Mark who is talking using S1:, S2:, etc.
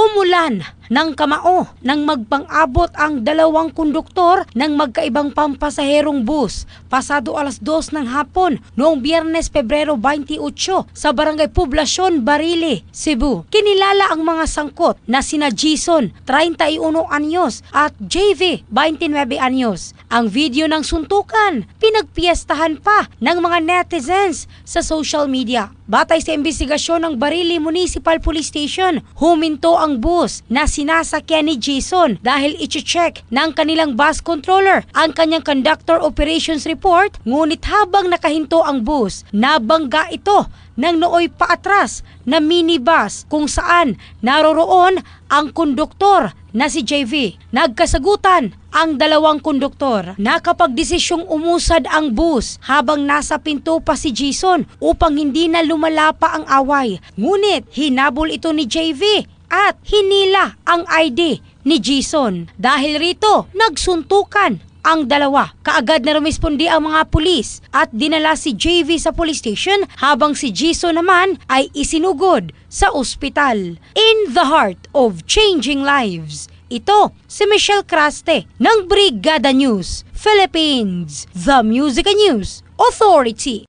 S1: Umulan ng kamao nang magpang-abot ang dalawang konduktor ng magkaibang pampasaherong bus pasado alas 2 ng hapon noong Biyernes, Pebrero 28 sa Barangay Poblacion, Barili, Cebu. Kinilala ang mga sangkot na sina Jason, 31 anyos at JV, 29 anyos. Ang video ng suntukan, pinagpiestahan pa ng mga netizens sa social media. Batay sa investigasyon ng Barili Municipal Police Station, huminto ang bus na sinasakyan ni Jason dahil i-check ng kanilang bus controller ang kanyang conductor operations report, ngunit habang nakahinto ang bus, nabangga ito ng nooy paatras na minibus kung saan naroroon ang konduktor na si JV. Nagkasagutan ang dalawang konduktor. Nakapagdesisyong umusad ang bus habang nasa pinto pa si Jason upang hindi na lumala pa ang away. Ngunit hinabol ito ni JV at hinila ang ID ni Jason. Dahil rito, nagsuntukan ang dalawa. Kaagad na rumispondi ang mga pulis at dinala si JV sa police station habang si Jason naman ay isinugod sa ospital. In the heart of changing lives, ito si Michelle Craste ng Brigada News Philippines, the Music and News Authority.